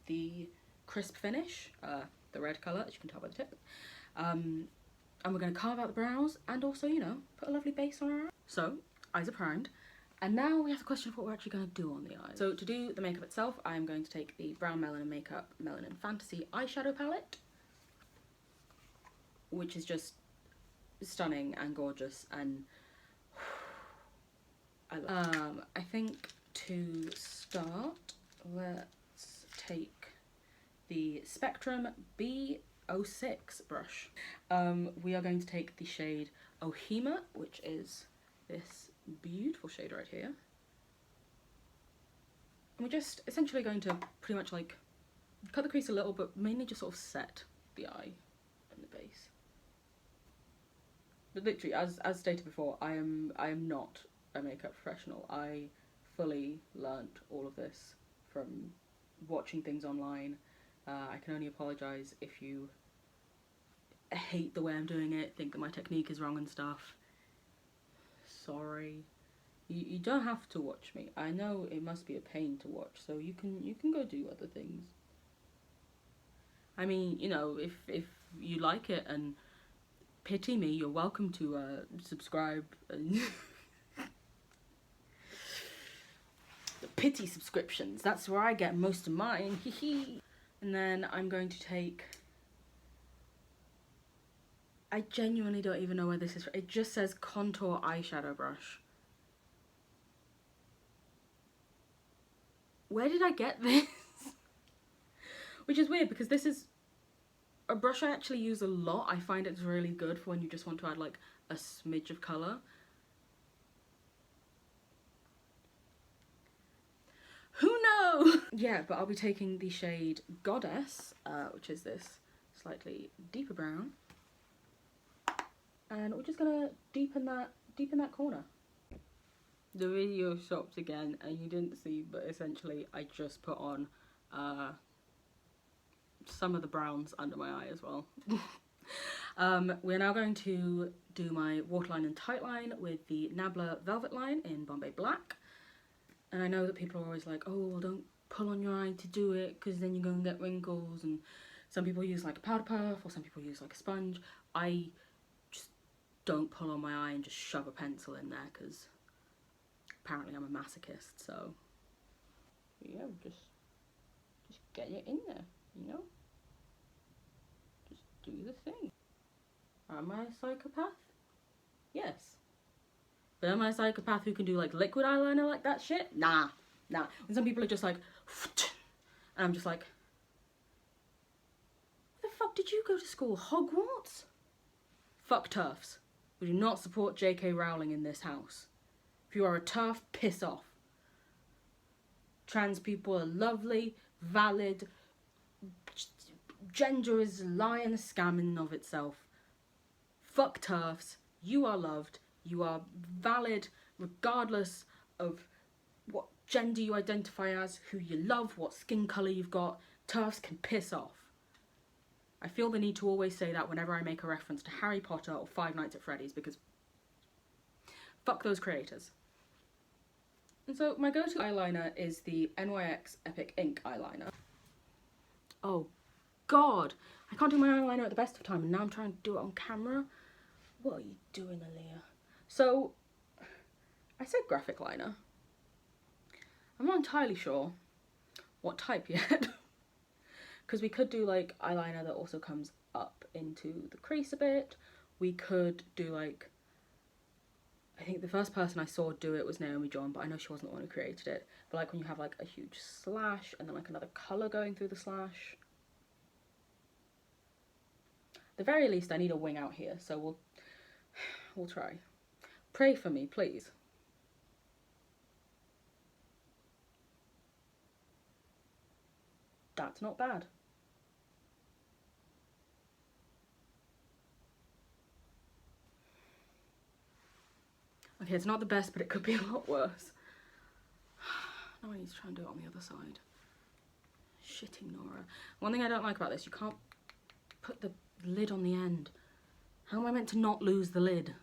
the crisp finish, the red colour, as you can tell by the tip. And we're going to carve out the brows and also, you know, put a lovely base on our eyes. So, eyes are primed. And now we have the question of what we're actually going to do on the eyes. So to do the makeup itself, I'm going to take the Brown Melanin Makeup Melanin Fantasy eyeshadow palette, which is stunning and gorgeous, and I think to start, let's take the Spectrum B06 brush. We are going to take the shade Ohima, which is this beautiful shade right here, and we're just essentially going to pretty much like cut the crease a little, but mainly just sort of set the eye and the base. But literally, as stated before, I am not a makeup professional. I fully learnt all of this from watching things online. I can only apologise if you hate the way I'm doing it, think that my technique is wrong and stuff. Sorry. You don't have to watch me. I know it must be a pain to watch, so you can go do other things. I mean, you know, if you like it and pity me, you're welcome to subscribe. And the pity subscriptions, that's where I get most of mine. And then I'm going to take, I genuinely don't even know where this is from. It just says contour eyeshadow brush. Where did I get this? Which is weird because this is a brush I actually use a lot. I find it's really good for when you just want to add like a smidge of colour. Who knows? Yeah, but I'll be taking the shade Goddess, which is this slightly deeper brown. And we're just gonna deepen that corner. The video stopped again and you didn't see, but essentially I just put on some of the browns under my eye as well. We're now going to do my Waterline and Tightline with the Nabla Velvet Line in Bombay Black. And I know that people are always like, oh, well, don't pull on your eye to do it because then you're going to get wrinkles, and some people use like a powder puff or some people use like a sponge. I just don't pull on my eye and just shove a pencil in there because apparently I'm a masochist, so yeah, just get it in there, you know? Just do the thing. Am I a psychopath? Yes. But am I a psychopath who can do like liquid eyeliner like that shit? Nah. When some people are just like, and I'm just like, where the fuck did you go to school? Hogwarts? Fuck TERFs. We do not support J.K. Rowling in this house. If you are a TERF, piss off. Trans people are lovely, valid. Gender is a lie and a scam in and of itself. Fuck TERFs. You are loved. You are valid regardless of what gender you identify as, who you love, what skin colour you've got. TERFs can piss off. I feel the need to always say that whenever I make a reference to Harry Potter or Five Nights at Freddy's, because fuck those creators. And so my go-to eyeliner is the Nyx Epic Ink Eyeliner. Oh god, I can't do my eyeliner at the best of time and now I'm trying to do it on camera. What are you doing, Aaliyah? So, I said graphic liner. I'm not entirely sure what type yet. Because we could do like eyeliner that also comes up into the crease a bit. We could do like, I think the first person I saw do it was Naomi John, but I know she wasn't the one who created it. But like when you have like a huge slash and then like another colour going through the slash. At the very least I need a wing out here, so we'll try. Pray for me, please. That's not bad. Okay, it's not the best, but it could be a lot worse. Now I need to try and do it on the other side. Shitting Nora. One thing I don't like about this, you can't put the lid on the end. How am I meant to not lose the lid?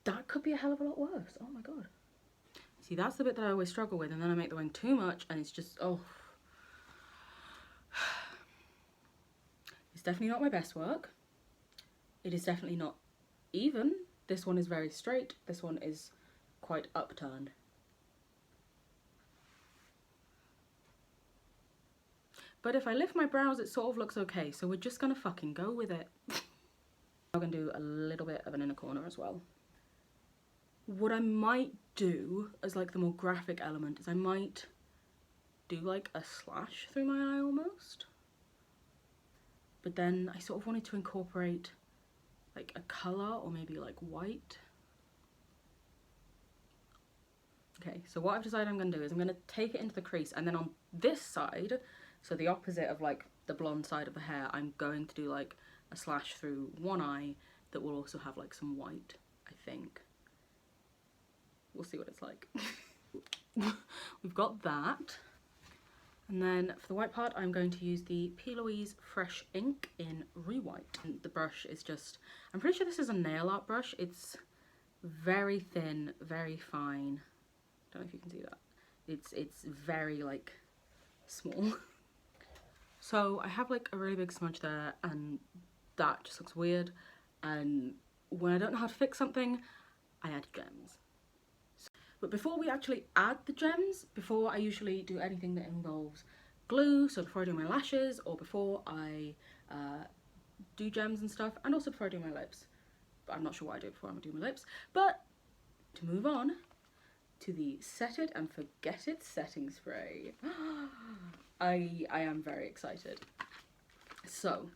That could be a hell of a lot worse. Oh my god. See, that's the bit that I always struggle with, and then I make the wing too much and it's just, oh. It's definitely not my best work. It is definitely not even. This one is very straight. This one is quite upturned. But if I lift my brows, it sort of looks okay. So we're just gonna fucking go with it. I'm gonna do a little bit of an inner corner as well. What I might do as like the more graphic element is I might do like a slash through my eye almost. But then I sort of wanted to incorporate like a colour or maybe like white. Okay, so what I've decided I'm going to do is I'm going to take it into the crease, and then on this side, so the opposite of like the blonde side of the hair, I'm going to do like a slash through one eye that will also have like some white, I think. We'll see what it's like. We've got that. And then for the white part, I'm going to use the P.Louise Fresh Ink in Rewhite. And the brush is just, I'm pretty sure this is a nail art brush. It's very thin, very fine. Don't know if you can see that. It's very like small. So I have like a really big smudge there, and that just looks weird. And when I don't know how to fix something, I add gems. But before we actually add the gems, before I usually do anything that involves glue, so before I do my lashes or before I do gems and stuff, and also before I do my lips. But I'm not sure what I do before I do my lips. But to move on to the Set It and Forget It setting spray. I am very excited. So,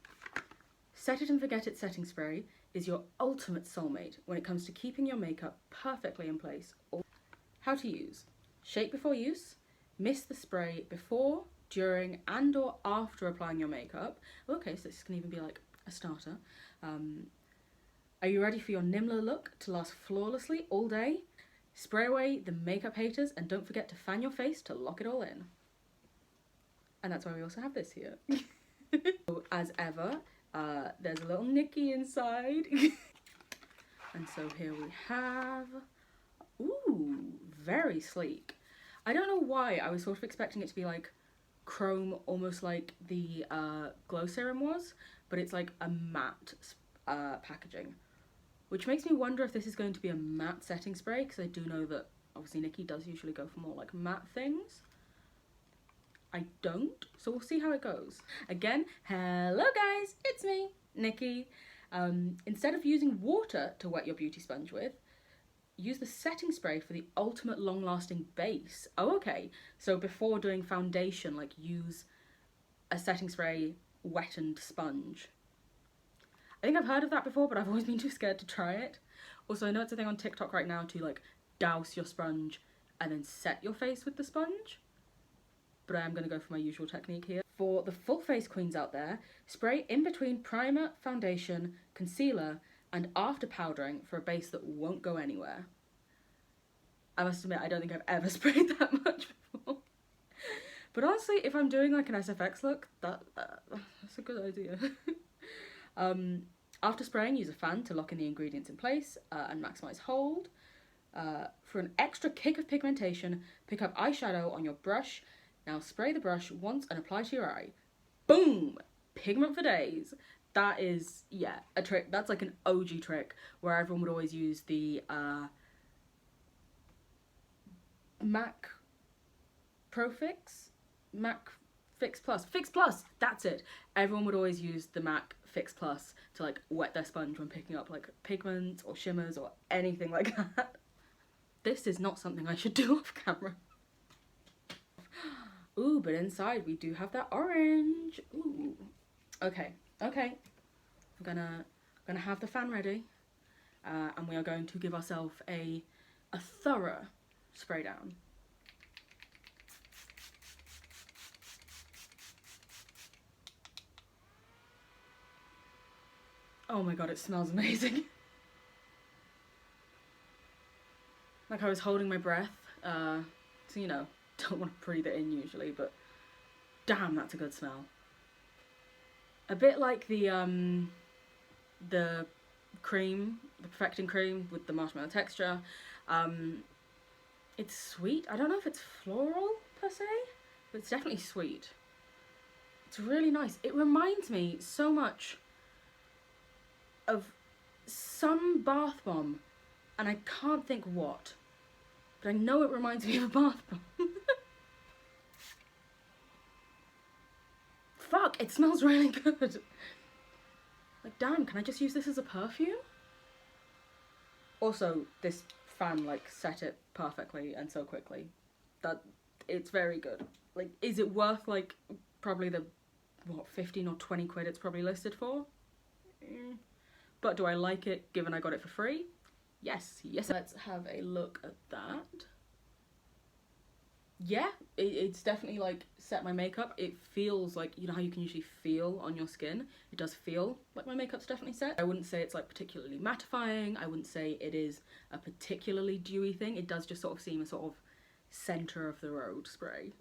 Set It and Forget It setting spray is your ultimate soulmate when it comes to keeping your makeup perfectly in place. How to use. Shake before use. Mist the spray before, during and or after applying your makeup. Okay, so this can even be like a starter. Are you ready for your Nimya look to last flawlessly all day? Spray away the makeup haters and don't forget to fan your face to lock it all in. And that's why we also have this here. So, as ever, there's a little Nicky inside. And so here we have, ooh, very sleek. I don't know why I was sort of expecting it to be like chrome, almost like the glow serum was, but it's like a matte packaging, which makes me wonder if this is going to be a matte setting spray, because I do know that obviously Nicky does usually go for more like matte things. I don't, so we'll see how it goes. Again, hello guys, it's me, Nicky. Instead of using water to wet your beauty sponge with, use the setting spray for the ultimate long-lasting base. Oh, okay. So before doing foundation, like use a setting spray wettened sponge. I think I've heard of that before, but I've always been too scared to try it. Also, I know it's a thing on TikTok right now to like douse your sponge and then set your face with the sponge. But I am going to go for my usual technique here. For the full face queens out there, spray in between primer, foundation, concealer, and after powdering for a base that won't go anywhere. I must admit, I don't think I've ever sprayed that much before. But honestly, if I'm doing like an SFX look, that's a good idea. After spraying, use a fan to lock in the ingredients in place and maximise hold. For an extra kick of pigmentation, pick up eyeshadow on your brush. Now spray the brush once and apply to your eye. Boom! Pigment for days. That is, yeah, a trick. That's like an OG trick where everyone would always use the MAC Pro Fix? MAC Fix Plus. Fix Plus! That's it. Everyone would always use the MAC Fix Plus to like wet their sponge when picking up like pigments or shimmers or anything like that. This is not something I should do off camera. Ooh, but inside we do have that orange. Ooh. Okay. I'm gonna have the fan ready, and we are going to give ourselves a thorough spray down. Oh my god, it smells amazing. Like I was holding my breath, so you know, don't want to breathe it in usually, but damn, that's a good smell. A bit like the cream, the perfecting cream with the marshmallow texture. It's sweet. I don't know if it's floral per se, but it's definitely sweet. It's really nice. It reminds me so much of some bath bomb, and I can't think what, but I know it reminds me of a bath bomb. Fuck, it smells really good. Like, damn, can I just use this as a perfume? Also, this fan, like, set it perfectly and so quickly. That, it's very good. Like, is it worth, like, probably the, what, 15 or 20 quid it's probably listed for? But do I like it, given I got it for free? Yes, yes. Let's have a look at that. Yeah, it's definitely like set my makeup. It feels like, you know how you can usually feel on your skin? It does feel like my makeup's definitely set. I wouldn't say it's like particularly mattifying. I wouldn't say it is a particularly dewy thing. It does just sort of seem a sort of center of the road spray.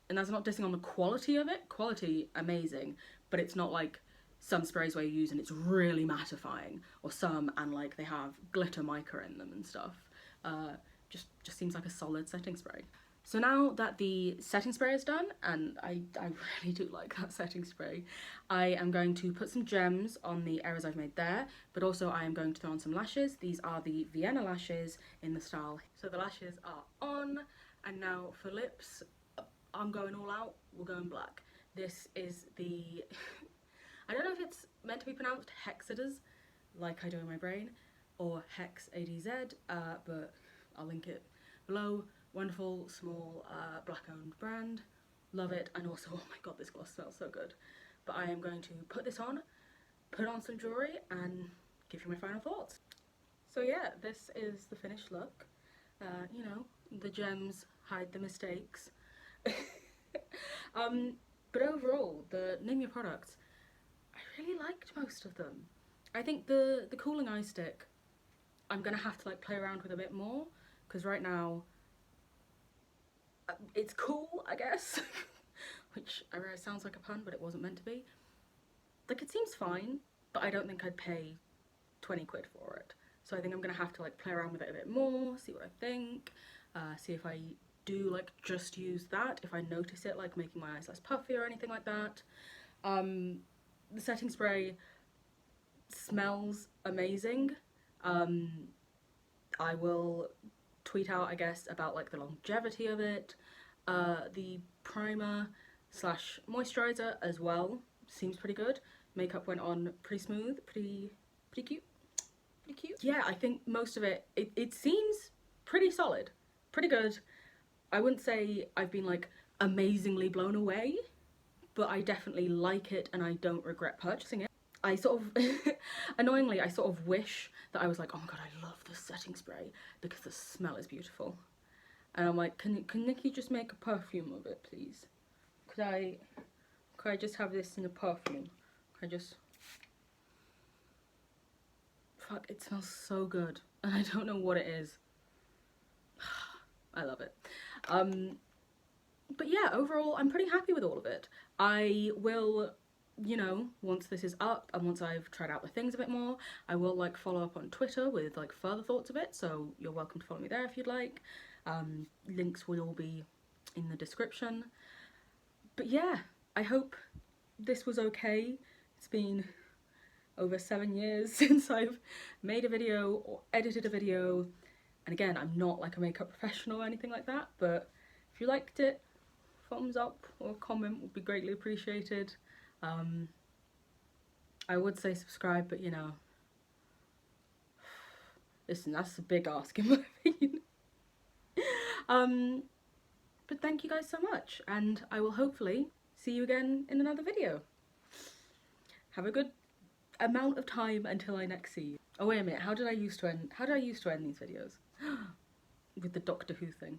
And that's not dissing on the quality of it. Quality, amazing. But it's not like some sprays where you use and it's really mattifying. Or some and like they have glitter mica in them and stuff. Just seems like a solid setting spray. So now that the setting spray is done, and I really do like that setting spray, I am going to put some gems on the areas I've made there, but also I am going to throw on some lashes. These are the Vienna lashes in the style. So the lashes are on, and now for lips, I'm going all out, we're going black. This is the, I don't know if it's meant to be pronounced Hexadz, like I do in my brain, or Hexadz, but I'll link it below. Wonderful, small, black-owned brand. Love it. And also, oh my god, this gloss smells so good. But I am going to put this on, put on some jewellery, and give you my final thoughts. So yeah, this is the finished look. You know, the gems hide the mistakes. But overall, the Nimya products, I really liked most of them. I think the cooling eye stick, I'm going to have to like play around with a bit more, because right now, it's cool, I guess, which I realize sounds like a pun, but it wasn't meant to be. Like, it seems fine, but I don't think I'd pay 20 quid for it. So I think I'm gonna have to like play around with it a bit more, see what I think, see if I do like just use that, if I notice it like making my eyes less puffy or anything like that. The setting spray smells amazing. I will tweet out, I guess, about like the longevity of it. The primer slash moisturizer as well seems pretty good. Makeup went on pretty smooth, pretty cute, pretty cute. Yeah, I think most of it seems pretty solid, pretty good. I wouldn't say I've been like amazingly blown away, but I definitely like it and I don't regret purchasing it. I sort of, annoyingly, I sort of wish that I was like, oh my god, I love this setting spray because the smell is beautiful. And I'm like, can Nikki just make a perfume of it, please? Could I Could I just have this in a perfume? Could I just... Fuck, it smells so good. And I don't know what it is. I love it. But yeah, overall, I'm pretty happy with all of it. I will, you know, once this is up and once I've tried out the things a bit more, I will like follow up on Twitter with like further thoughts of it, so you're welcome to follow me there if you'd like. Links will all be in the description. But yeah, I hope this was okay. It's been over 7 years since I've made a video or edited a video. And again, I'm not like a makeup professional or anything like that, but if you liked it, thumbs up or comment would be greatly appreciated. I would say subscribe, but you know, listen, that's a big ask in my opinion. But thank you guys so much, and I will hopefully see you again in another video. Have a good amount of time until I next see you. Oh wait a minute, how did I used to end these videos? With the Doctor Who thing.